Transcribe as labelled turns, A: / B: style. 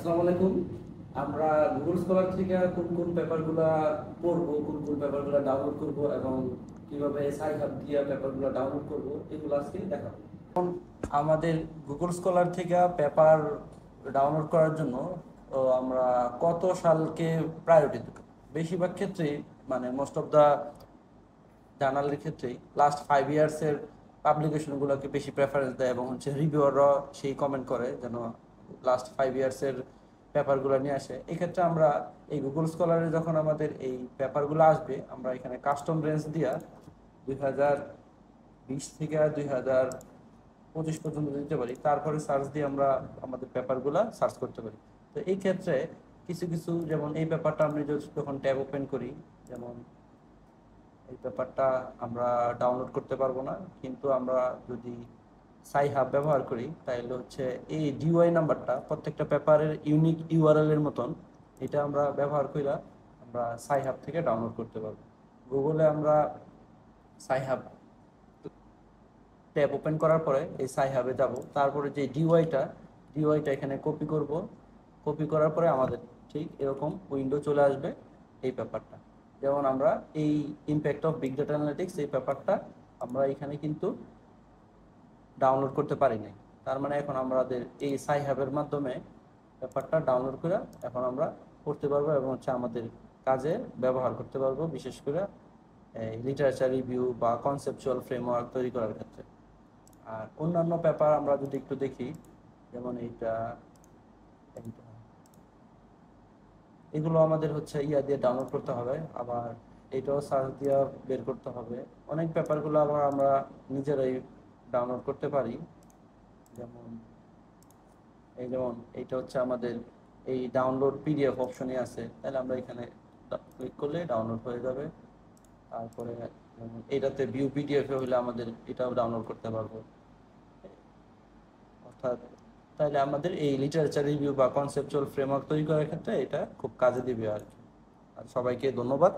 A: আসসালামু আলাইকুম। আমরা গুগল স্কলার থেকে কোন কোন পেপারগুলা পড়বো, কোন কোন পেপারগুলা ডাউনলোড করব এবং কিভাবে সাই হাব দিয়ে পেপারগুলো ডাউনলোড করব, এগুলো আজকে দেখাবো। এখন আমাদের গুগল স্কলার থেকে পেপার ডাউনলোড করার জন্য আমরা কত সালকে প্রায়োরিটি দেব? বেশিরভাগ ক্ষেত্রেই মানে মোস্ট অফ দা জার্নালের ক্ষেত্রেই লাস্ট 5 ইয়ার্সের পাবলিকেশনগুলোকে বেশি প্রেফারেন্স দেয় এবং রিভিউয়াররা সেই কমেন্ট করে যেন লাস্ট 5 ইয়ার্সের পেপারগুলো নিয়ে আসে। এক্ষেত্রে আমরা এই গুগল স্কলারে যখন আমাদের এই পেপারগুলো আসবে, আমরা এখানে কাস্টম রেঞ্জ দিয়া 2020 থেকে 2025 পর্যন্ত দিতে পারি। তারপরে সার্চ দিয়ে আমরা আমাদের পেপারগুলো সার্চ করতে পারি। তো এই ক্ষেত্রে কিছু কিছু, যেমন এই পেপারটা আমরা যখন ট্যাব ওপেন করি, যেমন এই পেপারটা আমরা ডাউনলোড করতে পারবো না, কিন্তু আমরা যদি সাই হাব ব্যবহার করি তাহলে হচ্ছে এই ডিওয়াই নাম্বারটা প্রত্যেকটা পেপারের ইউনিক ইউআরএল এর মতন, এটা আমরা ব্যবহার করে আমরা সাই হাব থেকে ডাউনলোড করতে পারবো। গুগলে আমরা সাই হাব ট্যাব ওপেন করার পরে এই সাই হাবে যাব, তারপরে যে ডিওয়াইটা এখানে কপি করব। কপি করার পরে আমাদের ঠিক এরকম উইন্ডো চলে আসবে এই পেপারটা। যেমন আমরা এই impact of big data analytics এই পেপারটা আমরা এখানে কিন্তু ডাউনলোড করতে পারি নাই। তার মানে এখন আমাদের এই সাই হাবের মাধ্যমে পেপারটা ডাউনলোড করে এখন আমরা পড়তে পারবো এবং হচ্ছে আমাদের কাজে ব্যবহার করতে পারবো, বিশেষ করে লিটারেচার রিভিউ বা কনসেপচুয়াল ফ্রেমওয়ার্ক তৈরি করার ক্ষেত্রে। আর অন্যান্য পেপার আমরা যদি একটু দেখি, যেমন এগুলো আমাদের হচ্ছে ইয়া দিয়ে ডাউনলোড করতে হবে, আবার এটাও সার্চ দিয়ে বের করতে হবে। অনেক পেপারগুলো আবার আমরা নিজেরাই ডাউনলোড করতে পারি। যেমন যেমন এইটা হচ্ছে আমাদের এই ডাউনলোড পিডিএফ অপশনে আছে, তাহলে আমরা এখানে ক্লিক করলে ডাউনলোড হয়ে যাবে। তারপরে এটাতে ভিউ পিডিএফ হলে আমাদের এটাও ডাউনলোড করতে পারবো। অর্থাৎ তাহলে আমাদের এই লিটারেচার রিভিউ বা কনসেপচুয়াল ফ্রেমওয়ার্ক তৈরি করার ক্ষেত্রে এটা খুব কাজে দিবে আর কি। আর সবাইকে ধন্যবাদ।